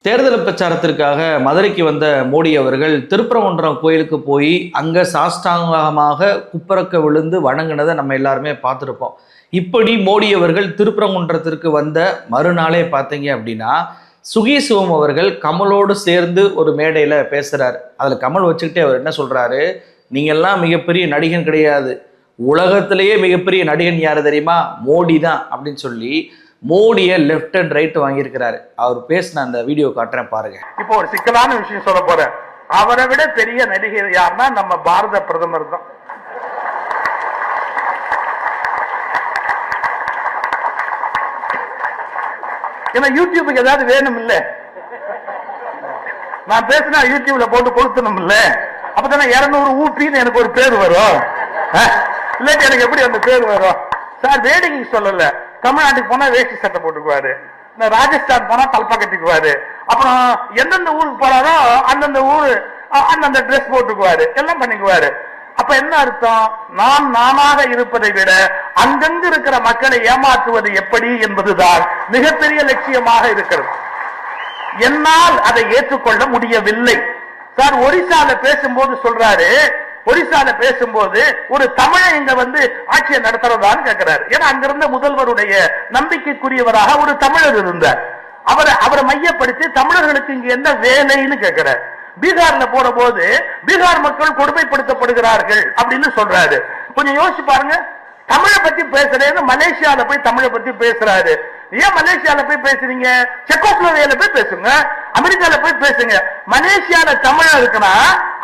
தேர்தல் பிரச்சாரத்திற்காக மதுரைக்கு வந்த மோடி அவர்கள் திருப்பரங்குன்றம் கோயிலுக்கு போய் அங்கே சாஷ்டாங்கமாக குப்பரக்க விழுந்து வணங்கினதை நம்ம எல்லாருமே பார்த்துருப்போம். இப்படி மோடி அவர்கள் திருப்பரங்குன்றத்திற்கு வந்த மறுநாளே பார்த்தீங்க அப்படின்னா சுகி சிவம் அவர்கள் கமலோடு சேர்ந்து ஒரு மேடையில் பேசுகிறார். அதில் கமல் வச்சுக்கிட்டே அவர் என்ன சொல்கிறாரு, நீங்கள்லாம் மிகப்பெரிய நடிகன் கிடையாது, உலகத்திலேயே மிகப்பெரிய நடிகன் யார் தெரியுமா, மோடி தான் அப்படின்னு சொல்லி மோடியை லெஃப்ட் அண்ட் ரைட் வாங்கியிருக்கிறாரு. அவர் பேசின அந்த வீடியோ காட்டுறேன் பாருங்க. இப்போ ஒரு சிக்கலான விஷயம் சொல்ல போறேன். அவரை விட பெரிய நடிகர் யாருன்னா நம்ம பாரத பிரதமர் தான். ஏன்னா யூடியூபுக்கு ஏதாவது வேணும் இல்ல, நான் பேசினா யூடியூப்ல போட்டு கொடுத்தணும் இல்ல, அப்பதானே 200 ஊப்பின்னு எனக்கு ஒரு பேர் வரும். இல்லாட்டி எனக்கு எப்படி அந்த பேர் வரும்? சார் வேடிக்கை சொல்லல, தமிழ்நாட்டுக்கு போனா வேஷ்டி சட்டை போட்டுக்குவாரு, ராஜஸ்தான் போனா தல்பா கட்டிக்குவாரு, அப்புறம் எந்தெந்த ஊருக்கு போறாரோ அந்தந்த ஊரு அந்தந்த ட்ரெஸ் போட்டுக்குவாரு, எல்லாம் பண்ணிக்குவாரு. அப்ப என்ன அர்த்தம்? நான் நானாக இருப்பதை விட அங்கங்கு இருக்கிற மக்களை ஏமாற்றுவது எப்படி என்பதுதான் மிகப்பெரிய லட்சியமாக இருக்கிறது. என்னால் அதை ஏற்றுக்கொள்ள முடியவில்லை. சார் ஒரிசால பேசும்போது சொல்றாரு, ஒரிசால பேசும்போது ஒரு தமிழை இங்க வந்து ஆட்சியை நடத்துறதான்னு கேட்கிறாரு. ஏன்னா அங்கிருந்த முதல்வருடைய நம்பிக்கைக்குரியவராக ஒரு தமிழர் இருந்தார். அவரை மையப்படுத்தி தமிழர்களுக்கு இங்க என்ன வேலைன்னு கேட்கிறார். பீகார்ல போற போது பீகார் மக்கள் கொடுமைப்படுத்தப்படுகிறார்கள் அப்படின்னு சொல்றாரு. கொஞ்சம் யோசிச்சு பாருங்க, தமிழை பத்தி பேசுறேன்னு மலேசியால போய் தமிழை பத்தி பேசுறாரு. ஏன் மலேசியால போய் பேசுறீங்க? செக்கோஸ்லோவேக்கியால போய் பேசுங்க, அமெரிக்கால போய் பேசுங்க. மலேசியால தமிழன் இருக்குன்னா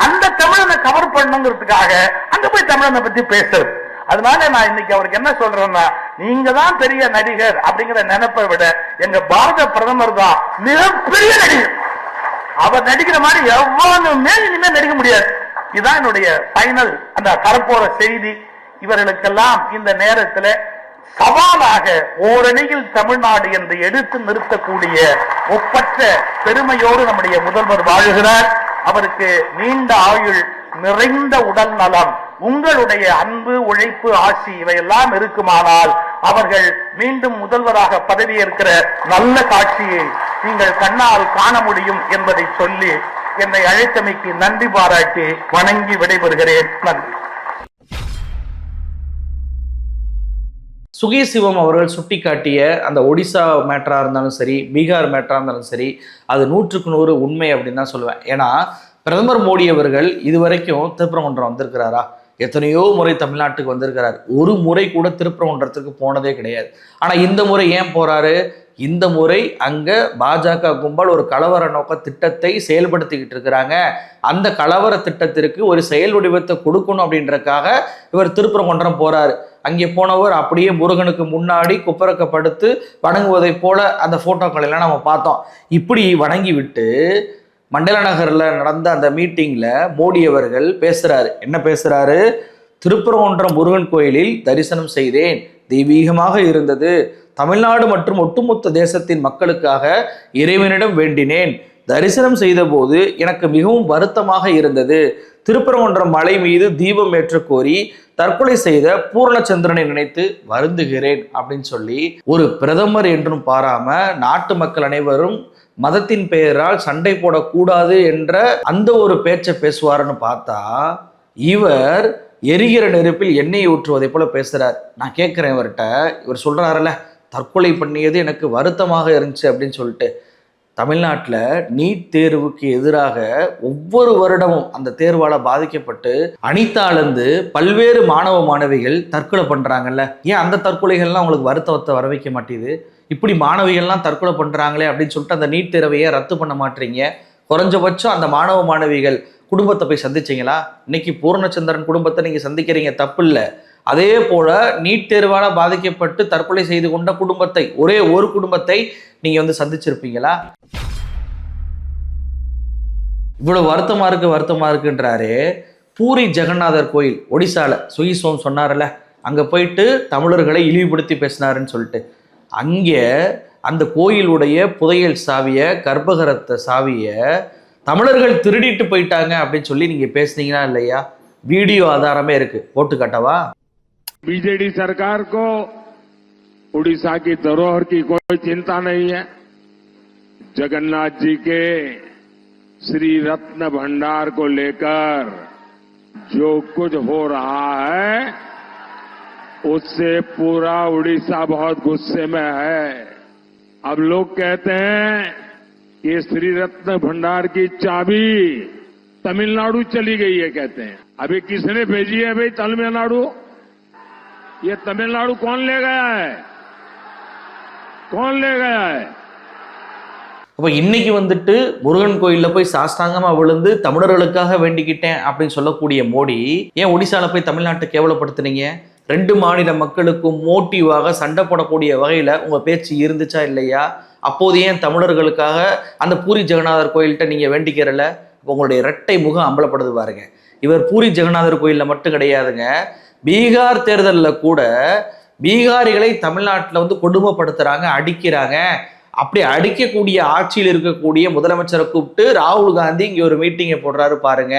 அந்த தமிழனை கவர் பண்ணுங்கிறதுக்காக அங்க போய் தமிழனை பத்தி பேசுறது. அதனால நான் இன்னைக்கு அவருக்கு என்ன சொல்றேன்னா, நீங்க தான் பெரிய நடிகர் அப்படிங்கிற நினைப்பை விட எங்க பாரத பிரதமர் தான் மிகப்பெரிய நடிகர். அவர் நடிக்கிற மாதிரி எவ்வளவுமே இனிமே நடிக்க முடியாது. இதுதான் என்னுடைய ஃபைனல் அந்த தரப்போற செய்தி. இவர்களுக்கெல்லாம் இந்த நேரத்தில் சவாலாக ஓரணியில் தமிழ்நாடு என்று எடுத்து நிறுத்தக்கூடிய ஒப்பற்ற பெருமையோடு நம்முடைய முதல்வர் வாழுகிறார். அவருக்கு நீண்ட ஆயுள், நிறைந்த உடல் நலம், உங்களுடைய அன்பு, உழைப்பு, ஆசி இவையெல்லாம் இருக்குமானால் அவர்கள் மீண்டும் முதல்வராக பதவியேற்கிற நல்ல காட்சியை நீங்கள் கண்ணால் காண முடியும் என்பதை சொல்லி என்னை அழைத்தமைக்கு நன்றி பாராட்டி வணங்கி விடைபெறுகிறேன். நன்றி. சுகி சிவம் அவர்கள் சுட்டிக்காட்டிய அந்த ஒடிசா மேட்டரா இருந்தாலும் சரி, பீகார் மேட்டரா இருந்தாலும் சரி, அது 100க்கு 100 உண்மை அப்படின்னு தான் சொல்லுவேன். ஏன்னா பிரதமர் மோடி அவர்கள் இதுவரைக்கும் திருப்பரங்குன்றம் வந்திருக்கிறாரா? எத்தனையோ முறை தமிழ்நாட்டுக்கு வந்திருக்கிறார். ஒரு முறை கூட திருப்பரங்குன்றத்துக்கு போனதே கிடையாது. ஆனால் இந்த முறை ஏன் போறாரு? இந்த முறை அங்க பாஜக கும்பல் ஒரு கலவர நோக்க திட்டத்தை செயல்படுத்திக்கிட்டு இருக்கிறாங்க. அந்த கலவர திட்டத்திற்கு ஒரு செயல் வடிவத்தை கொடுக்கணும் அப்படின்றக்காக இவர் திருப்பரங்குன்றம் போறாரு. அங்கே போனவர் அப்படியே முருகனுக்கு முன்னாடி குப்பரக்கப்படுத்து வணங்குவதை போல அந்த போட்டோக்கள் எல்லாம் நம்ம பார்த்தோம். இப்படி வணங்கி விட்டு மண்டல நகர்ல நடந்த அந்த மீட்டிங்ல மோடி அவர்கள் பேசுறாரு. என்ன பேசுறாரு? திருப்பரங்குன்றம் முருகன் கோயிலில் தரிசனம் செய்தேன், தெய்வீகமாக இருந்தது. தமிழ்நாடு மற்றும் ஒட்டுமொத்த தேசத்தின் மக்களுக்காக இறைவனிடம் வேண்டினேன். தரிசனம் செய்த போது எனக்கு மிகவும் வருத்தமாக இருந்தது. திருப்பரங்குன்றம் மலை மீது தீபம் ஏற்ற கோரி தற்கொலை செய்த பூர்ணச்சந்திரனை நினைத்து வருந்துகிறேன் அப்படின்னு சொல்லி ஒரு பிரதமர் என்றும் பாராம நாட்டு மக்கள் அனைவரும் மதத்தின் பெயரால் சண்டை போடக்கூடாது என்ற அந்த ஒரு பேச்சை பேசுவாருன்னு பார்த்தா இவர் எரிகிற நெருப்பில் எண்ணெய் ஊற்றுவதை போல பேசுறார். நான் கேட்கிறேன் இவர்கிட்ட, இவர் சொல்றாருல தற்கொலை பண்ணியது எனக்கு வருத்தமாக இருந்துச்சு அப்படின்னு சொல்லிட்டு. தமிழ்நாட்டில் நீட் தேர்வுக்கு எதிராக ஒவ்வொரு வருடமும் அந்த தேர்வால் பாதிக்கப்பட்டு அனிதாலேருந்து பல்வேறு மாணவ மாணவிகள் தற்கொலை பண்ணுறாங்கல்ல, ஏன் அந்த தற்கொலைகள்லாம் உங்களுக்கு வருத்தத்தை வர வைக்க மாட்டேது? இப்படி மாணவிகள்லாம் தற்கொலை பண்ணுறாங்களே அப்படின்னு சொல்லிட்டு அந்த நீட் தேர்வையை ரத்து பண்ண மாட்டீங்க. குறைஞ்சபட்சம் அந்த மாணவ மாணவிகள் குடும்பத்தை போய் சந்திச்சிங்களா? இன்னைக்கு பூர்ணச்சந்திரன் குடும்பத்தை நீங்கள் சந்திக்கிறீங்க, தப்பு இல்லை. அதே போல நீட் தேர்வால் பாதிக்கப்பட்டு தற்கொலை செய்து கொண்ட குடும்பத்தை, ஒரே ஒரு குடும்பத்தை நீங்க வந்து சந்திச்சிருப்பீங்களா? இவ்வளவு வருத்தமா இருக்குன்றாரு. பூரி ஜெகநாதர் கோயில் ஒடிசால சுகி சிவம் சொன்னார்ல, அங்க போயிட்டு தமிழர்களை இழிவுபடுத்தி பேசினாருன்னு சொல்லிட்டு, அங்கே அந்த கோயிலுடைய புதையல் சாவிய, கர்ப்பகரத்த சாவிய தமிழர்கள் திருடிட்டு போயிட்டாங்க அப்படின்னு சொல்லி நீங்க பேசுனீங்கன்னா இல்லையா? வீடியோ ஆதாரமே இருக்கு, போட்டு காட்டவா? बीजेडी सरकार को उड़ीसा की धरोहर की कोई चिंता नहीं है। जगन्नाथ जी के श्री रत्न भंडार को लेकर जो कुछ हो रहा है उससे पूरा उड़ीसा बहुत गुस्से में है। अब लोग कहते हैं कि श्री रत्न भंडार की चाबी तमिलनाडु चली गई है, कहते हैं। अभी किसने भेजी है भाई तमिलनाडु? ये तमिलनाडु कौन ले गया है? कौन ले गया है? அப்போ இன்னைக்கு வந்துட்டு முருகன் கோயிலில் போய் சாஸ்தாங்கமா விழுந்து தமிழர்களுக்காக வேண்டிக்கிட்டேன் அப்படின்னு சொல்லக்கூடிய மோடி ஏன் ஒடிசால போய் தமிழ்நாட்டை கேவலப்படுத்துனீங்க? 2 மாநில மக்களுக்கும் மோட்டிவாக சண்டை போடக்கூடிய வகையில் உங்கள் பேச்சு இருந்துச்சா இல்லையா? அப்போது ஏன் தமிழர்களுக்காக அந்த பூரி ஜெகநாதர் கோயில்கிட்ட நீங்கள் வேண்டிக்கிறல? உங்களுடைய இரட்டை முகம் அம்பலப்படுது பாருங்க. இவர் பூரி ஜெகநாதர் கோயிலில் மட்டும் கிடையாதுங்க, பீகார் தேர்தலில் கூட பீகாரிகளை தமிழ்நாட்டில் வந்து கொடுமைப்படுத்துறாங்க, அடிக்கிறாங்க. அப்படி அடிக்கக்கூடிய ஆட்சியில் இருக்கக்கூடிய முதலமைச்சரை கூப்பிட்டு ராகுல் காந்தி இங்கே ஒரு மீட்டிங்கை போடுறாரு பாருங்க.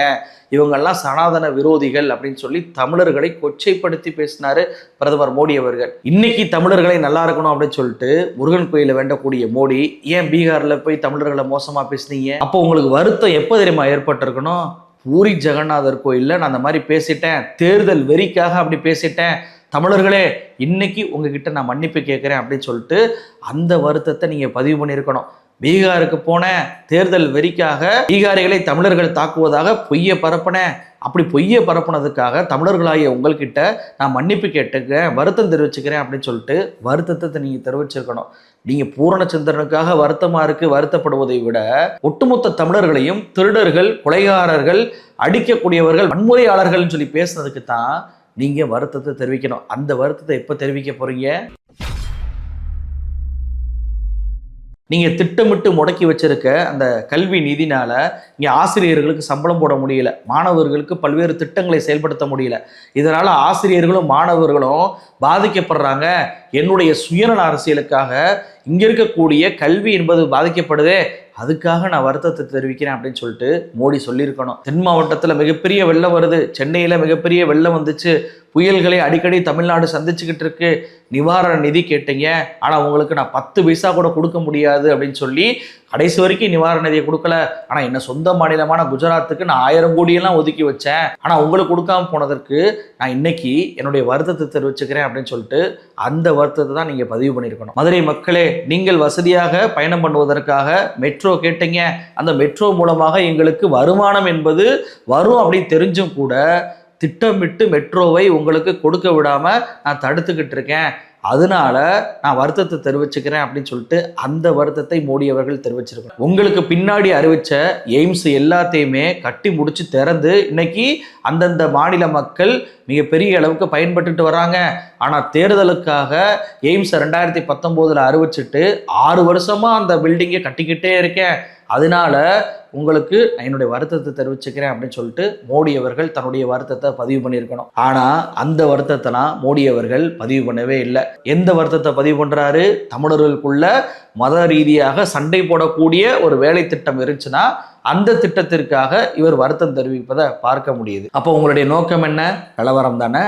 இவங்கெல்லாம் சனாதன விரோதிகள் அப்படின்னு சொல்லி தமிழர்களை கொச்சைப்படுத்தி பேசினாரு பிரதமர் மோடி அவர்கள். இன்னைக்கு தமிழர்களை நல்லா இருக்கணும் அப்படின்னு சொல்லிட்டு முருகன் கோயில வேண்டக்கூடிய மோடி ஏன் பீகார்ல போய் தமிழர்களை மோசமா பேசுனீங்க? அப்போ உங்களுக்கு வருத்தம் எப்போ தெரியுமா ஏற்பட்டிருக்கணும்? பூரி ஜெகநாதர் கோயில்ல நான் அந்த மாதிரி பேசிட்டேன், தேர்தல் வெறிக்காக அப்படி பேசிட்டேன், தமிழர்களே இன்னைக்கு உங்ககிட்ட நான் மன்னிப்பு கேட்குறேன் அப்படின்னு சொல்லிட்டு அந்த வருத்தத்தை நீங்கள் பதிவு பண்ணியிருக்கணும். பீகாருக்கு போன தேர்தல் வெறிக்காக பீகாரிகளை தமிழர்கள் தாக்குவதாக பொய்யை பரப்பினேன், அப்படி பொய்யை பரப்புனதுக்காக தமிழர்களாகிய உங்கள்கிட்ட நான் மன்னிப்பு கேட்டுக்கிறேன், வருத்தம் தெரிவிச்சுக்கிறேன் அப்படின்னு சொல்லிட்டு வருத்தத்தை நீங்கள் தெரிவிச்சிருக்கணும். நீங்கள் பூரணச்சந்திரனுக்காக வருத்தமாக இருக்குது வருத்தப்படுவதை விட ஒட்டுமொத்த தமிழர்களையும் திருடர்கள், கொலைகாரர்கள், அடிக்கக்கூடியவர்கள், வன்முறையாளர்கள்னு சொல்லி பேசுனதுக்கு தான் நீங்கள் வருத்தத்தை தெரிவிக்கணும். அந்த வருத்தத்தை எப்போ தெரிவிக்க போகிறீங்க? நீங்கள் திட்டமிட்டு முடக்கி வச்சிருக்க அந்த கல்வி நிதினால இங்கே ஆசிரியர்களுக்கு சம்பளம் போட முடியல, மாணவர்களுக்கு பல்வேறு திட்டங்களை செயல்படுத்த முடியல. இதனால் ஆசிரியர்களும் மாணவர்களும் பாதிக்கப்படுறாங்க. என்னுடைய சுயநல அரசியலுக்காக இங்கே இருக்கக்கூடிய கல்வி என்பது பாதிக்கப்படுதே, அதுக்காக நான் வருத்தத்தை தெரிவிக்கிறேன் அப்படின்னு சொல்லிட்டு மோடி சொல்லியிருக்கணும். தென் மாவட்டத்தில் மிகப்பெரிய வெள்ளம் வருது, சென்னையில் மிகப்பெரிய வெள்ளம் வந்துச்சு, புயல்களை அடிக்கடி தமிழ்நாடு சந்திச்சுக்கிட்டு இருக்கு, நிவாரண நிதி கேட்டீங்க, ஆனால் உங்களுக்கு நான் 10 பைசா கூட கொடுக்க முடியாது அப்படின்னு சொல்லி கடைசி வரைக்கும் நிவாரண நிதியை கொடுக்கல. ஆனால் என்ன சொந்த மாநிலமான குஜராத்துக்கு நான் 1000 கோடியெல்லாம் ஒதுக்கி வச்சேன், ஆனால் உங்களுக்கு கொடுக்காம போனதற்கு நான் இன்னைக்கு என்னுடைய வருத்தத்தை தெரிவிச்சுக்கிறேன் அப்படின்னு சொல்லிட்டு அந்த வருத்தத்தை தான் நீங்கள் பதிவு பண்ணியிருக்கணும். மதுரை மக்களே, நீங்கள் வசதியாக பயணம் பண்ணுவதற்காக மெட்ரோ கேட்டீங்க, அந்த மெட்ரோ மூலமாக எங்களுக்கு வருமானம் என்பது வரும் அப்படின்னு தெரிஞ்சும் கூட திட்டமிட்டு மெட்ரோவை உங்களுக்கு கொடுக்க விடாம நான் தடுத்துக்கிட்டு இருக்கேன், அதனால நான் வருத்தத்தை தெரிவிச்சுக்கிறேன் அப்படின்னு சொல்லிட்டு அந்த வருத்தத்தை மோடி அவர்கள் தெரிவிச்சிருக்காங்க. உங்களுக்கு பின்னாடி அறிவிச்ச எய்ம்ஸ் எல்லாத்தையுமே கட்டி முடிச்சு திறந்து இன்னைக்கு அந்தந்த மாநில மக்கள் மிகப்பெரிய அளவுக்கு பயன்பட்டுட்டு வராங்க. ஆனால் தேர்தலுக்காக எய்ம்ஸ் 2019 அறிவிச்சுட்டு 6 வருஷமா அந்த பில்டிங்கை கட்டிக்கிட்டே இருக்கேன், அதனால உங்களுக்கு என்னுடைய வருத்தத்தை தெரிவிச்சுக்கிறேன் அப்படின்னு சொல்லிட்டு மோடி அவர்கள் தன்னுடைய வருத்தத்தை பதிவு பண்ணியிருக்கணும். ஆனால் அந்த வருத்தத்தைலாம் மோடி அவர்கள் பதிவு பண்ணவே இல்லை. எந்த வருத்தத்தை பதிவு பண்ணுறாரு? தமிழர்களுக்குள்ள மத ரீதியாக சண்டை போடக்கூடிய ஒரு வேலை திட்டம் இருந்துச்சுன்னா அந்த திட்டத்திற்காக இவர் வருத்தம் தெரிவிப்பதை பார்க்க முடியுது. அப்போ உங்களுடைய நோக்கம் என்ன? கலவரம் தானே.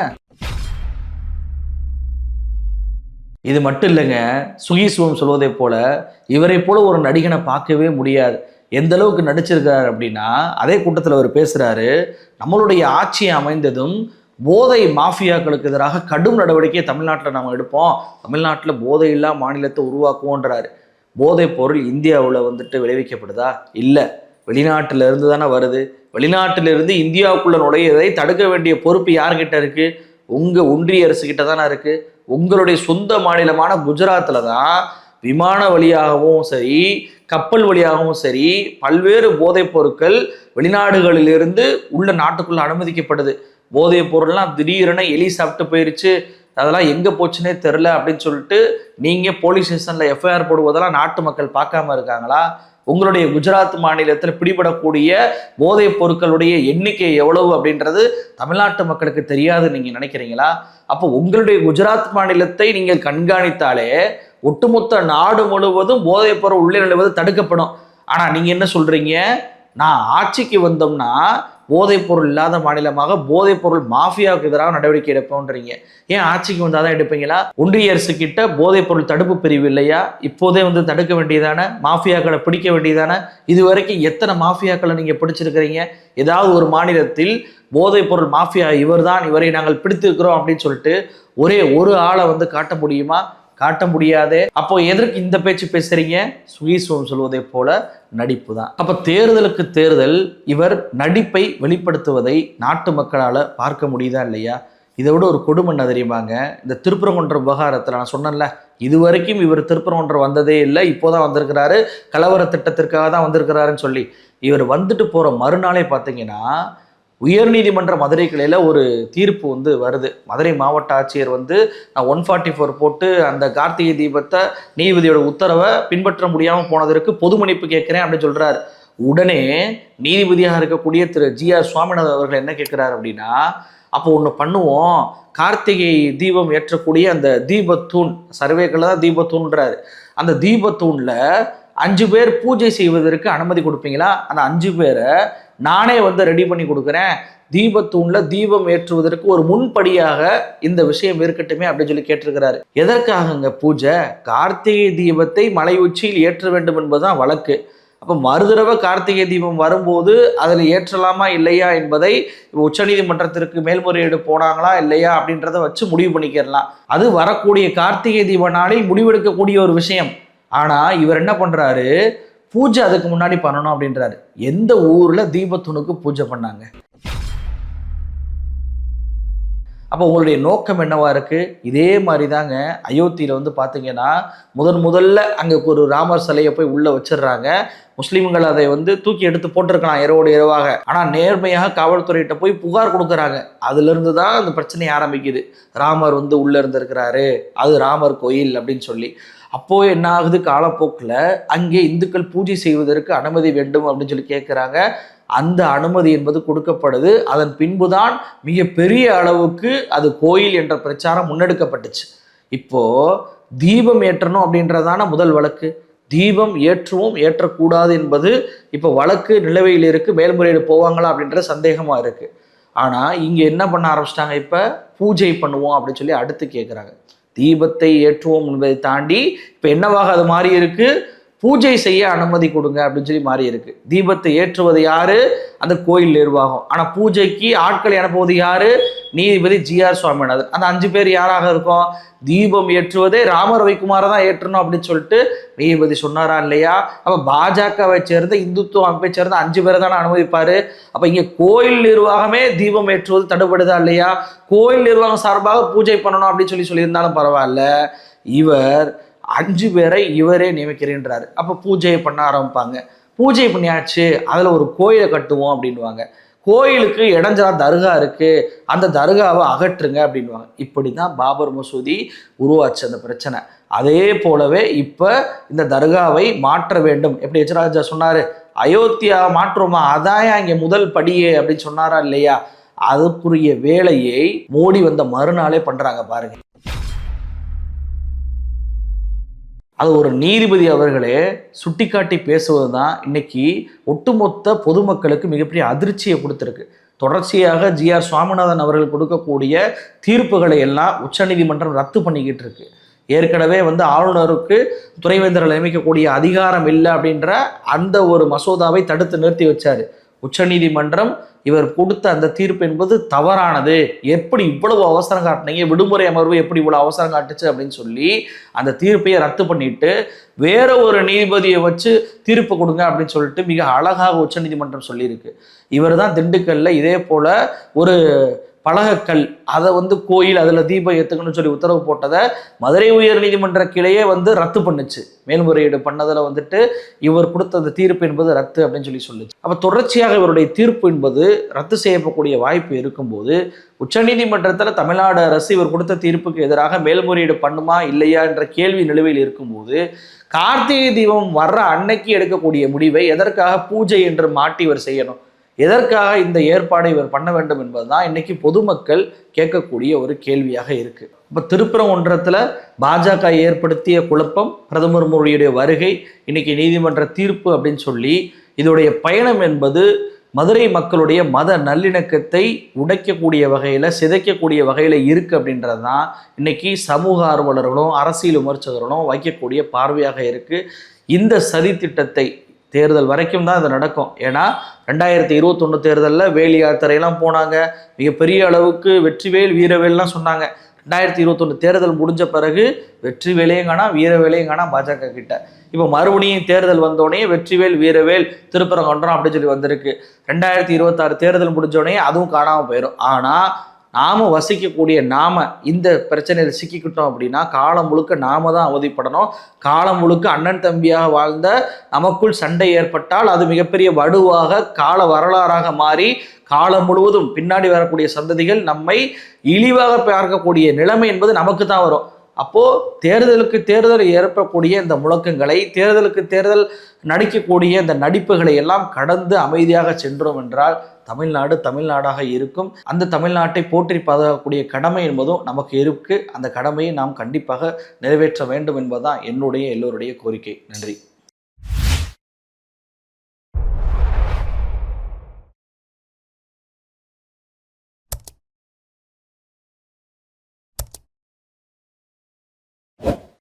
இது மட்டும் இல்லைங்க, சுகீஸ்வம் சொல்வதை போல இவரை போல ஒரு நடிகனை பார்க்கவே முடியாது. எந்த அளவுக்கு நடிச்சிருக்காரு அப்படின்னா, அதே கூட்டத்தில் அவர் பேசுறாரு, நம்மளுடைய ஆட்சி அமைந்ததும் போதை மாஃபியாக்களுக்கு எதிராக கடும் நடவடிக்கையை தமிழ்நாட்டில் நம்ம எடுப்போம், தமிழ்நாட்டில் போதை இல்லா மாநிலத்தை உருவாக்குவோன்றாரு. போதை பொருள் இந்தியாவில் வந்துட்டு விளைவிக்கப்படுதா? இல்லை, வெளிநாட்டில இருந்து தானே வருது. வெளிநாட்டிலிருந்து இந்தியாவுக்குள்ள நுழையதை தடுக்க வேண்டிய பொறுப்பு யார்கிட்ட இருக்கு? உங்க ஒன்றிய அரசு கிட்ட தானே இருக்கு. உங்களுடைய சொந்த மாநிலமான குஜராத்தில் தான் விமான வழியாகவும் சரி, கப்பல் வழியாகவும் சரி, பல்வேறு போதைப் பொருட்கள் வெளிநாடுகளிலிருந்து உள்ள நாட்டுக்குள்ள அனுமதிக்கப்படுது. போதைப் பொருள்லாம் திடீரென எலி சாப்பிட்டு போயிருச்சு, அதெல்லாம் எங்கே போச்சுன்னே தெரில அப்படின்னு சொல்லிட்டு நீங்கள் போலீஸ் ஸ்டேஷனில் எஃப்ஐஆர் போடுவதெல்லாம் நாட்டு மக்கள் பார்க்காம இருக்காங்களா? உங்களுடைய குஜராத் மாநிலத்தில் பிடிபடக்கூடிய போதைப் பொருட்களுடைய எண்ணிக்கை எவ்வளவு அப்படின்றது தமிழ்நாட்டு மக்களுக்கு தெரியாதுன்னு நீங்கள் நினைக்கிறீங்களா? அப்போ உங்களுடைய குஜராத் மாநிலத்தை நீங்கள் கண்காணித்தாலே ஒட்டுமொத்த நாடு முழுவதும் போதைப் பொருள் உள்ளே நுழைவது தடுக்கப்படும். ஆனால் நீங்கள் என்ன சொல்கிறீங்க? நான் ஆட்சிக்கு வந்தோம்னா போதைப் பொருள் இல்லாத மாநிலமாக போதைப் பொருள் மாஃபியாவுக்கு எதிராக நடவடிக்கை எடுப்போன்றீங்க. ஏன் ஆட்சிக்கு வந்தாதான் எடுப்பீங்களா? ஒன்றிய அரசு கிட்ட போதைப் பொருள் தடுப்பு பிரிவு இல்லையா? இப்போதே வந்து தடுக்க வேண்டியதானே? மாஃபியாக்களை பிடிக்க வேண்டியதானே? இது வரைக்கும் எத்தனை மாஃபியாக்களை நீங்க பிடிச்சிருக்கிறீங்க? ஏதாவது ஒரு மாநிலத்தில் போதைப் பொருள் மாஃபியா இவர்தான், இவரை நாங்கள் பிடித்திருக்கிறோம் அப்படின்னு சொல்லிட்டு ஒரே ஒரு ஆளை வந்து காட்ட முடியுமா? காட்ட முடியாதே. அப்போ எதற்கு இந்த பேச்சு பேசுறீங்க? சுகீஸ்வரம் சொல்வதை போல நடிப்பு தான். அப்ப தேர்தலுக்கு தேர்தல் இவர் நடிப்பை வெளிப்படுத்துவதை நாட்டு மக்களால பார்க்க முடியுதா இல்லையா? இதை விட ஒரு கொடுமை என்ன தெரியுமாங்க? இந்த திருப்பரங்குன்றம் விவகாரத்தில் நான் சொன்னேன்ல, இதுவரைக்கும் இவர் திருப்பரங்குன்றம் வந்ததே இல்லை, இப்போதான் வந்திருக்கிறாரு, கலவர திட்டத்திற்காக தான் வந்திருக்கிறாருன்னு சொல்லி. இவர் வந்துட்டு போற மறுநாளே பார்த்தீங்கன்னா உயர்நீதிமன்ற மதுரை கிளையில் ஒரு தீர்ப்பு வந்து வருது. மதுரை மாவட்ட ஆட்சியர் வந்து நான் 144 போட்டு அந்த கார்த்திகை தீபத்தை நீதிபதியோட உத்தரவை பின்பற்ற முடியாமல் போனதற்கு பொது மன்னிப்பு கேட்குறேன் அப்படின்னு சொல்கிறார். உடனே நீதிபதியாக இருக்கக்கூடிய திரு GR சுவாமிநாதன் அவர்கள் என்ன கேட்குறாரு அப்படின்னா, அப்போ ஒன்று பண்ணுவோம், கார்த்திகை தீபம் ஏற்றக்கூடிய அந்த தீபத்தூண், சர்வேக்களில் தான் தீபத்தூண்ன்றாரு, அந்த தீபத்தூணில் 5 பேர் பூஜை செய்வதற்கு அனுமதி கொடுப்பீங்களா? அந்த 5 பேரை நானே வந்து ரெடி பண்ணி கொடுக்குறேன், தீபத்தூண்ல தீபம் ஏற்றுவதற்கு ஒரு முன்படியாக இந்த விஷயம் இருக்கட்டுமே அப்படின்னு சொல்லி கேட்டிருக்கிறாரு. எதற்காகங்க பூஜை? கார்த்திகை தீபத்தை மலை உச்சியில் ஏற்ற வேண்டும் என்பதுதான் வழக்கு. அப்போ மறுதடவை கார்த்திகை தீபம் வரும்போது அதில் ஏற்றலாமா இல்லையா என்பதை உச்சநீதிமன்றத்திற்கு மேல்முறையீடு போனாங்களா இல்லையா அப்படின்றத வச்சு முடிவு பண்ணிக்கிறலாம். அது வரக்கூடிய கார்த்திகை தீப நாளில் முடிவெடுக்கக்கூடிய ஒரு விஷயம். ஆனால் இவர் என்ன பண்ணுறாரு, பூஜை அதுக்கு முன்னாடி பண்ணணும் அப்படின்றாரு. எந்த ஊர்ல தீபத்தூணுக்கு பூஜை பண்ணாங்க? அப்போ உங்களுடைய நோக்கம் என்னவா இருக்கு? இதே மாதிரி தாங்க அயோத்தியில வந்து பார்த்தீங்கன்னா முதல்ல அங்கே ஒரு ராமர் சிலையை போய் உள்ள வச்சிடுறாங்க. முஸ்லீம்கள் அதை வந்து தூக்கி எடுத்து போட்டிருக்கலாம் இரவோடு இரவாக. ஆனால் நேர்மையாக காவல்துறையிட்ட போய் புகார் கொடுக்குறாங்க. அதுல இருந்து தான் அந்த பிரச்சனை ஆரம்பிக்குது. ராமர் வந்து உள்ள இருந்திருக்கிறாரு, அது ராமர் கோயில் அப்படின்னு சொல்லி. அப்போ என்ன ஆகுது, காலப்போக்கில் அங்கே இந்துக்கள் பூஜை செய்வதற்கு அனுமதி வேண்டும் அப்படின்னு சொல்லி கேட்குறாங்க. அந்த அனுமதி என்பது கொடுக்கப்படுது. அதன் பின்புதான் மிகப்பெரிய அளவுக்கு அது கோயில் என்ற பிரச்சாரம் முன்னெடுக்கப்பட்டுச்சு. இப்போ தீபம் ஏற்றணும் அப்படின்றதான முதல் வழக்கு. தீபம் ஏற்றுவோம் ஏற்றக்கூடாது என்பது இப்போ வழக்கு நிலுவையில் இருக்கு. மேல்முறையீடு போவாங்களா அப்படின்ற சந்தேகமா இருக்கு. ஆனா இங்க என்ன பண்ண ஆரம்பிச்சிட்டாங்க, இப்ப பூஜை பண்ணுவோம் அப்படின்னு சொல்லி அடுத்து கேட்குறாங்க. தீபத்தை ஏற்றுவோம் என்பதை தாண்டி இப்ப என்னவாக அது மாறி இருக்கு, பூஜை செய்ய அனுமதி கொடுங்க அப்படின்னு சொல்லி மாறி இருக்கு. தீபத்தை ஏற்றுவது யாரு? அந்த கோயில் நிர்வாகம். ஆனா பூஜைக்கு ஆட்களை அனுப்புவது யாரு? நீதிபதி GR சுவாமிநாதன். அந்த 5 பேர் யாராக இருக்கும்? தீபம் ஏற்றுவதே ராமர் ரவிக்குமாரை தான் ஏற்றணும் அப்படின்னு சொல்லிட்டு நீதிபதி சொன்னாரா இல்லையா? அப்ப பாஜகவை சேர்ந்த இந்துத்துவ அமைப்பை சேர்ந்த 5 பேரை தானே அனுமதிப்பாரு. அப்ப இங்க கோயில் நிர்வாகமே தீபம் ஏற்றுவது தடுபடுதா இல்லையா? கோயில் நிர்வாகம் சார்பாக பூஜை பண்ணணும் அப்படின்னு சொல்லியிருந்தாலும் பரவாயில்ல, இவர் 5 பேரை இவரே நியமிக்கிறேன்றாரு. அப்ப பூஜையை பண்ண ஆரம்பிப்பாங்க. பூஜை பண்ணியாச்சு, அதுல ஒரு கோயிலை கட்டுவோம் அப்படின்வாங்க. கோயிலுக்கு இடைஞ்சலா தர்கா இருக்கு, அந்த தர்காவை அகற்றுங்க அப்படின்வாங்க. இப்படிதான் பாபர் மசூதி உருவாச்சு அந்த பிரச்சனை. அதே போலவே இப்ப இந்த தர்காவை மாற்ற வேண்டும். எப்படி எச்ராஜா சொன்னாரு, அயோத்தியா மாற்றுவோமா, அதான் இங்க முதல் படியே அப்படின்னு சொன்னாரா இல்லையா? அதுக்குரிய வேலையை மோடி வந்த மறுநாளே பண்றாங்க பாருங்க. அது ஒரு நீதிபதி அவர்களே சுட்டிக்காட்டி பேசுவது தான் இன்னைக்கு ஒட்டுமொத்த பொதுமக்களுக்கு மிகப்பெரிய அதிர்ச்சியை கொடுத்துருக்கு. தொடர்ச்சியாக GR சுவாமிநாதன் அவர்கள் கொடுக்கக்கூடிய தீர்ப்புகளை எல்லாம் உச்சநீதிமன்றம் ரத்து பண்ணிக்கிட்டு இருக்கு. ஏற்கனவே வந்து ஆளுநருக்கு துணைவேந்தர்கள் நியமிக்கக்கூடிய அதிகாரம் இல்லை அப்படின்ற அந்த ஒரு மசோதாவை தடுத்து நிறுத்தி வச்சாரு. உச்சநீதிமன்றம் இவர் கொடுத்த அந்த தீர்ப்பு என்பது தவறானது, எப்படி இவ்வளவு அவசரம் காட்டினீங்க, விடுமுறை அமர்வு எப்படி இவ்வளவு அவசரம் காட்டுச்சு அப்படின்னு சொல்லி அந்த தீர்ப்பையை ரத்து பண்ணிட்டு வேற ஒரு நீதிபதியை வச்சு தீர்ப்பு கொடுங்க அப்படின்னு சொல்லிட்டு மிக அழகாக உச்சநீதிமன்றம் சொல்லியிருக்கு. இவர் தான் திண்டுக்கல்ல இதே போல ஒரு பலகக்கல், அதை வந்து கோயில், அதில் தீபம் ஏற்றுக்கணும்னு சொல்லி உத்தரவு போட்டதை மதுரை உயர் நீதிமன்ற கிளையே வந்து ரத்து பண்ணுச்சு. மேல்முறையீடு பண்ணதில் வந்துட்டு இவர் கொடுத்த அந்த தீர்ப்பு என்பது ரத்து அப்படின்னு சொல்லுச்சு. அப்போ தொடர்ச்சியாக இவருடைய தீர்ப்பு என்பது ரத்து செய்யப்படக்கூடிய வாய்ப்பு இருக்கும்போது உச்சநீதிமன்றத்தில் தமிழ்நாடு அரசு இவர் கொடுத்த தீர்ப்புக்கு எதிராக மேல்முறையீடு பண்ணுமா இல்லையா என்ற கேள்வி நிலுவையில் இருக்கும்போது கார்த்திகை தீபம் வர்ற அன்னைக்கு எடுக்கக்கூடிய முடிவை எதற்காக பூஜை என்று மாட்டி இவர் செய்யணும்? எதற்காக இந்த ஏற்பாடை இவர் பண்ண வேண்டும் என்பதுதான் இன்னைக்கு பொதுமக்கள் கேட்கக்கூடிய ஒரு கேள்வியாக இருக்கு. இப்ப திருப்பரங்குன்றத்துல பாஜக ஏற்படுத்திய குழப்பம், பிரதமர் மோடியுடைய வருகை, இன்னைக்கு நீதிமன்ற தீர்ப்பு அப்படின்னு சொல்லி இதோடைய பயணம் என்பது மதுரை மக்களுடைய மத நல்லிணக்கத்தை உடைக்கக்கூடிய வகையில், சிதைக்கக்கூடிய வகையில் இருக்குது அப்படின்றது தான் இன்னைக்கு சமூக ஆர்வலர்களும் அரசியல் விமர்சகர்களும் வைக்கக்கூடிய பார்வையாக இருக்குது. இந்த சதி திட்டத்தை தேர்தல் வரைக்கும் தான் இது நடக்கும். ஏன்னா 2021 தேர்தலில் வேலி யாத்திரையெல்லாம் போனாங்க, மிகப்பெரிய அளவுக்கு வெற்றிவேல் வீரவேல்லாம் சொன்னாங்க. 2021 தேர்தல் முடிஞ்ச பிறகு வெற்றி வேலையும் காணா வீர வேலையும் காணா பாஜக கிட்ட. இப்போ மறுபடியும் தேர்தல் வந்தோடனே வெற்றிவேல் வீரவேல் திருப்பரங்குன்றம் அப்படின்னு சொல்லி வந்திருக்கு. 2026 தேர்தல் முடிஞ்சோடனே அதுவும் காணாமல் போயிடும். ஆனால் நாம வசிக்கக்கூடிய நாம இந்த பிரச்சனையில் சிக்கிக்கிட்டோம் அப்படின்னா காலம் முழுக்க நாம தான் அவதிப்படணும். காலம் முழுக்க அண்ணன் தம்பியாக வாழ்ந்த நமக்குள் சண்டை ஏற்பட்டால் அது மிகப்பெரிய வடுவாக கால வரலாறாக மாறி காலம் முழுவதும் பின்னாடி வரக்கூடிய சந்ததிகள் நம்மை இழிவாக பார்க்கக்கூடிய நிலைமை என்பது நமக்கு தான் வரும். அப்போ தேர்தலுக்கு தேர்தல் ஏற்படக்கூடிய இந்த முழக்கங்களை, தேர்தலுக்கு தேர்தல் நடிக்கக்கூடிய இந்த நடிப்புகளை எல்லாம் கடந்து அமைதியாக சென்றோம் என்றால் தமிழ்நாடு தமிழ்நாடாக இருக்கும். அந்த தமிழ்நாட்டை போற்றி பாதுகாக்கக்கூடிய கடமை என்பதும் நமக்கு இருக்கு. அந்த கடமையை நாம் கண்டிப்பாக நிறைவேற்ற வேண்டும் என்பதுதான் என்னுடைய எல்லோருடைய கோரிக்கை. நன்றி.